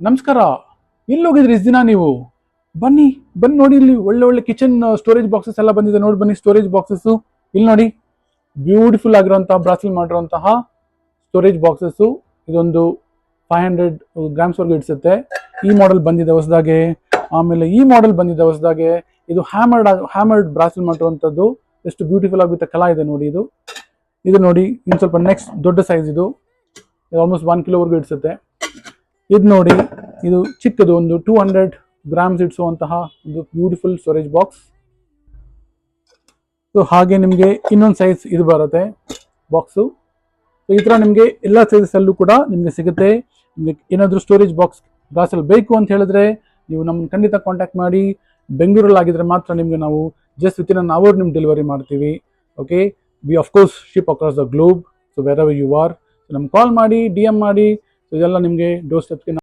ನಮಸ್ಕಾರ. ಎಲ್ಲಿ ಹೋಗಿದ್ರಿ ಇಷ್ಟು ದಿನ ನೀವು? ಬನ್ನಿ ಬನ್ನಿ ನೋಡಿ, ಇಲ್ಲಿ ಒಳ್ಳೆ ಒಳ್ಳೆ ಕಿಚನ್ ಸ್ಟೋರೇಜ್ ಬಾಕ್ಸಸ್ ಎಲ್ಲ ಬಂದಿದೆ. ನೋಡಿ ಬನ್ನಿ, ಸ್ಟೋರೇಜ್ ಬಾಕ್ಸಸ್ ಇಲ್ಲಿ ನೋಡಿ. ಬ್ಯೂಟಿಫುಲ್ ಆಗಿರುವಂತಹ ಬ್ರಾಸಿಲ್ ಮಾಡಿರುವಂತಹ ಸ್ಟೋರೇಜ್ ಬಾಕ್ಸಸ್. ಇದೊಂದು 500 ಗ್ರಾಮ್ಸ್ ವರೆಗೂ ಇಡಿಸುತ್ತೆ. ಈ ಮಾಡೆಲ್ ಬಂದಿದೆ ಹೊಸದಾಗೆ. ಆಮೇಲೆ ಈ ಮಾಡೆಲ್ ಬಂದಿದೆ ಹೊಸದಾಗೆ. ಇದು ಹ್ಯಾಮರ್ಡ್ ಬ್ರಾಸಿಲ್ ಮಾಡಿರುವಂಥದ್ದು. ಎಷ್ಟು ಬ್ಯೂಟಿಫುಲ್ ಆಗುತ್ತೆ, ಕಲಾ ಇದೆ ನೋಡಿ. ಇದು ನೋಡಿ, ಇನ್ನು ಸ್ವಲ್ಪ ನೆಕ್ಸ್ಟ್ ದೊಡ್ಡ ಸೈಜ್. ಇದು ಆಲ್ಮೋಸ್ಟ್ 1 ಕಿಲೋ ವರೆಗೂ ಇಡಿಸುತ್ತೆ. ಇದು ನೋಡಿ, ಇದು ಚಿಕ್ಕದು, ಒಂದು 200 ಗ್ರಾಮ್ಸ್ ಇಡಿಸುವಂತಹ ಒಂದು ಬ್ಯೂಟಿಫುಲ್ ಸ್ಟೋರೇಜ್ ಬಾಕ್ಸ್. ಸೊ ಹಾಗೆ ನಿಮಗೆ ಇನ್ನೊಂದು ಸೈಜ್ ಇದು ಬರುತ್ತೆ ಬಾಕ್ಸು. ಸೊ ಈ ಥರ ನಿಮಗೆ ಎಲ್ಲ ಸೈಜಸ್ಸಲ್ಲೂ ಕೂಡ ನಿಮಗೆ ಸಿಗುತ್ತೆ. ನಿಮಗೆ ಏನಾದರೂ ಸ್ಟೋರೇಜ್ ಬಾಕ್ಸ್ ಬ್ರಾಸಲ್ ಬೇಕು ಅಂತ ಹೇಳಿದ್ರೆ ನೀವು ನಮ್ಮನ್ನು ಖಂಡಿತ ಕಾಂಟ್ಯಾಕ್ಟ್ ಮಾಡಿ. ಬೆಂಗಳೂರಲ್ಲಿ ಆಗಿದ್ರೆ ಮಾತ್ರ ನಿಮಗೆ ನಾವು ಜಸ್ಟ್ ವಿತಿನ್ ಅನ್ ಅವರ್ ನಿಮ್ಗೆ ಡೆಲಿವರಿ ಮಾಡ್ತೀವಿ. Okay, we of course ship across the globe. So wherever you are, ನಮ್ಗೆ ಕಾಲ್ ಮಾಡಿ, DM ಮಾಡಿ. ಸೊ ಇದೆಲ್ಲ ನಿಮಗೆ ಡೋರ್ ಸ್ಟೆಪ್ಸ್ಗೆ